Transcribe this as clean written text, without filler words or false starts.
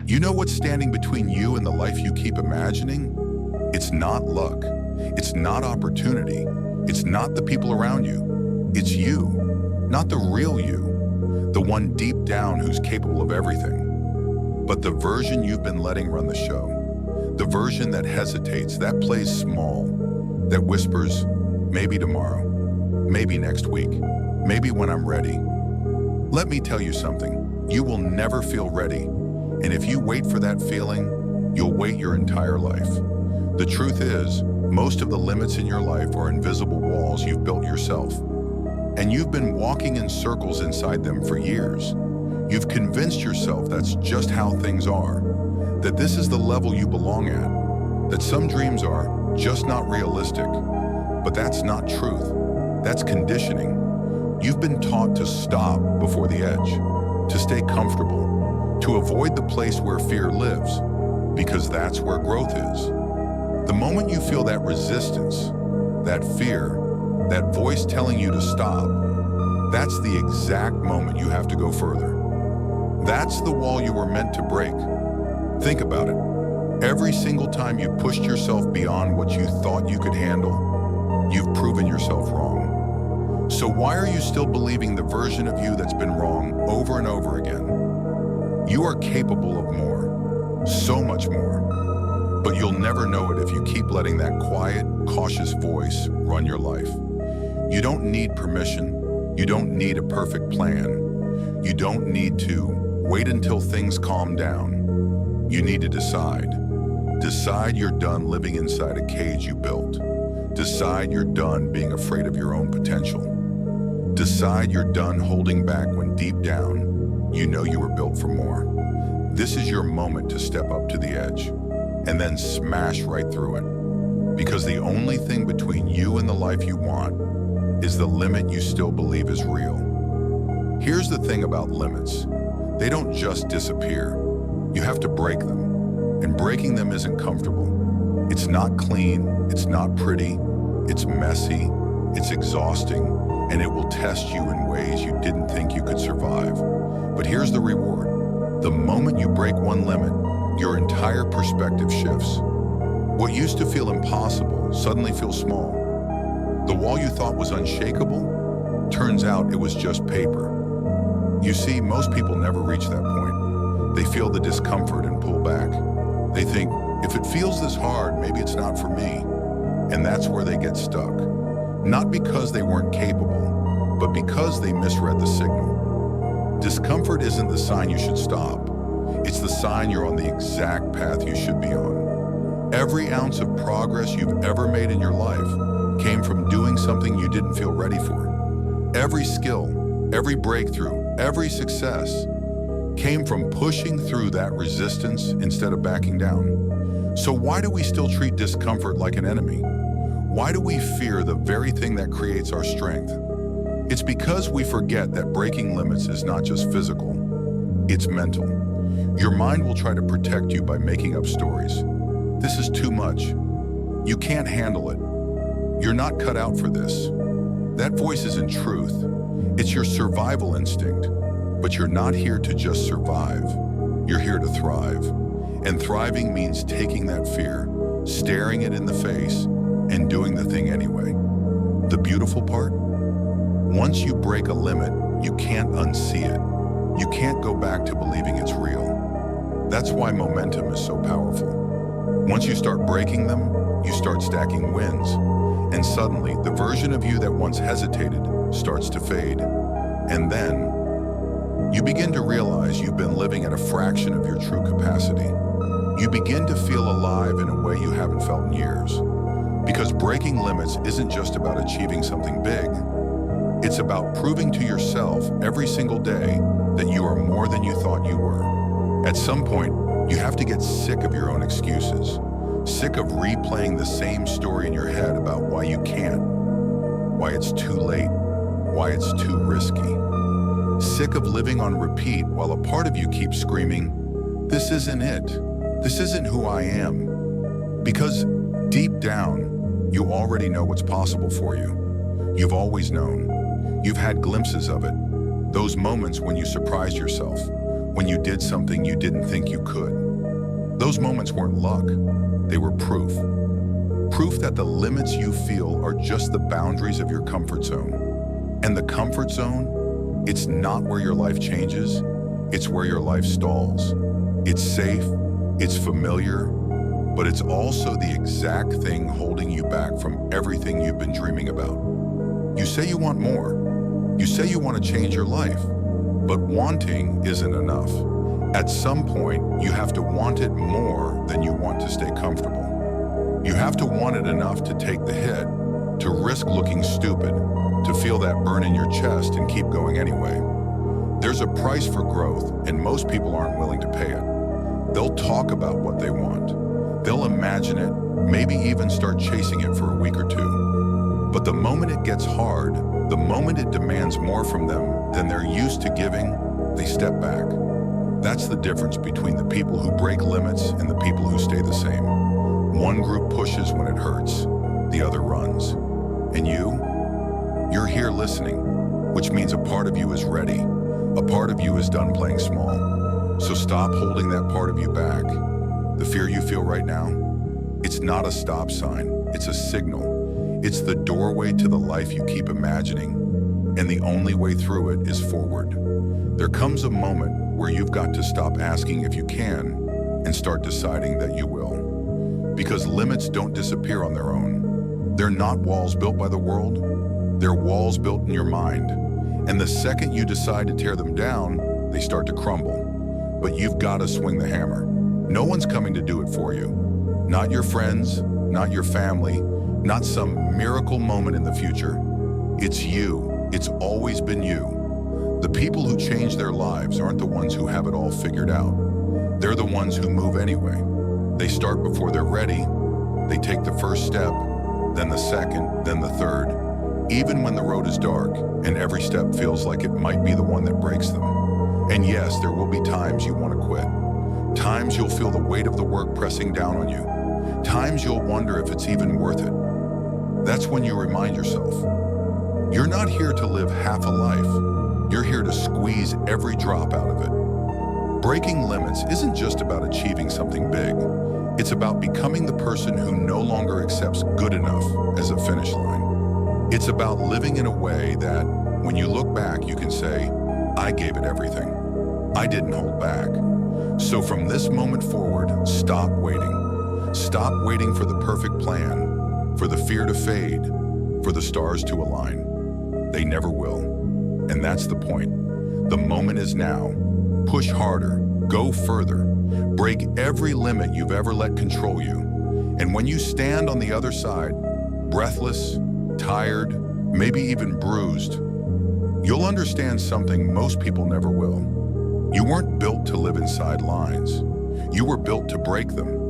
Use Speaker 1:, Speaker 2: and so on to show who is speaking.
Speaker 1: You know what's standing between you and the life you keep imagining? It's not luck. It's not opportunity. It's not the people around you. It's you, not the real you, the one deep down who's capable of everything. But the version you've been letting run the show, the version that hesitates, that plays small, that whispers, maybe tomorrow, maybe next week, maybe when I'm ready. Let me tell you something, you will never feel ready. And if you wait for that feeling, you'll wait your entire life. The truth is, most of the limits in your life are invisible walls you've built yourself. And you've been walking in circles inside them for years. You've convinced yourself that's just how things are, that this is the level you belong at, that some dreams are just not realistic. But that's not truth. That's conditioning. You've been taught to stop before the edge, to stay comfortable, to avoid the place where fear lives, because that's where growth is. The moment you feel that resistance, that fear, that voice telling you to stop, that's the exact moment you have to go further. That's the wall you were meant to break. Think about it. Every single time you pushed yourself beyond what you thought you could handle, you've proven yourself wrong. So why are you still believing the version of you that's been wrong over and over again? You are capable of more, so much more. But you'll never know it if you keep letting that quiet, cautious voice run your life. You don't need permission. You don't need a perfect plan. You don't need to wait until things calm down. You need to decide. Decide you're done living inside a cage you built. Decide you're done being afraid of your own potential. Decide you're done holding back when deep down, you know you were built for more. This is your moment to step up to the edge and then smash right through it. Because the only thing between you and the life you want is the limit you still believe is real. Here's the thing about limits. They don't just disappear. You have to break them. And breaking them isn't comfortable. It's not clean, it's not pretty, it's messy, it's exhausting, and it will test you in ways you didn't think you could survive. But here's the reward. The moment you break one limit, your entire perspective shifts. What used to feel impossible suddenly feels small. The wall you thought was unshakable, turns out it was just paper. You see, most people never reach that point. They feel the discomfort and pull back. They think, if it feels this hard, maybe it's not for me. And that's where they get stuck. Not because they weren't capable, but because they misread the signal. Discomfort isn't the sign you should stop. It's the sign you're on the exact path you should be on. Every ounce of progress you've ever made in your life came from doing something you didn't feel ready for. Every skill, every breakthrough, every success came from pushing through that resistance instead of backing down. So why do we still treat discomfort like an enemy? Why do we fear the very thing that creates our strength? It's because we forget that breaking limits is not just physical, it's mental. Your mind will try to protect you by making up stories. This is too much. You can't handle it. You're not cut out for this. That voice isn't truth. It's your survival instinct. But you're not here to just survive. You're here to thrive. And thriving means taking that fear, staring it in the face, and doing the thing anyway. The beautiful part? Once you break a limit, you can't unsee it. You can't go back to believing it's real. That's why momentum is so powerful. Once you start breaking them, you start stacking wins. And suddenly, the version of you that once hesitated starts to fade. And then, you begin to realize you've been living at a fraction of your true capacity. You begin to feel alive in a way you haven't felt in years. Because breaking limits isn't just about achieving something big. It's about proving to yourself every single day that you are more than you thought you were. At some point, you have to get sick of your own excuses, sick of replaying the same story in your head about why you can't, why it's too late, why it's too risky. Sick of living on repeat while a part of you keeps screaming, "This isn't it. This isn't who I am." Because deep down, you already know what's possible for you. You've always known. You've had glimpses of it. Those moments when you surprised yourself, when you did something you didn't think you could. Those moments weren't luck, they were proof. Proof that the limits you feel are just the boundaries of your comfort zone. And the comfort zone, it's not where your life changes, it's where your life stalls. It's safe, it's familiar, but it's also the exact thing holding you back from everything you've been dreaming about. You say you want more. You say you want to change your life, but wanting isn't enough. At some point, you have to want it more than you want to stay comfortable. You have to want it enough to take the hit, to risk looking stupid, to feel that burn in your chest and keep going anyway. There's a price for growth, and most people aren't willing to pay it. They'll talk about what they want. They'll imagine it, maybe even start chasing it for a week or two. But the moment it gets hard, the moment it demands more from them than they're used to giving, they step back. That's the difference between the people who break limits and the people who stay the same. One group pushes when it hurts, the other runs. And you're here listening, which means a part of you is ready. A part of you is done playing small. So stop holding that part of you back. The fear you feel right now, it's not a stop sign, it's a signal. It's the doorway to the life you keep imagining, and the only way through it is forward. There comes a moment where you've got to stop asking if you can and start deciding that you will. Because limits don't disappear on their own. They're not walls built by the world, they're walls built in your mind. And the second you decide to tear them down, they start to crumble. But you've got to swing the hammer. No one's coming to do it for you. Not your friends, not your family, not some miracle moment in the future. It's you. It's always been you. The people who change their lives aren't the ones who have it all figured out. They're the ones who move anyway. They start before they're ready. They take the first step, then the second, then the third, even when the road is dark and every step feels like it might be the one that breaks them. And yes, there will be times you want to quit. Times you'll feel the weight of the work pressing down on you. Times you'll wonder if it's even worth it. That's when you remind yourself, you're not here to live half a life. You're here to squeeze every drop out of it. Breaking limits isn't just about achieving something big. It's about becoming the person who no longer accepts good enough as a finish line. It's about living in a way that, when you look back, you can say, I gave it everything. I didn't hold back. So from this moment forward, stop waiting. Stop waiting for the perfect plan, for the fear to fade, for the stars to align. They never will. And that's the point. The moment is now. Push harder, go further, break every limit you've ever let control you. And when you stand on the other side, breathless, tired, maybe even bruised, you'll understand something most people never will. You weren't built to live inside lines. You were built to break them.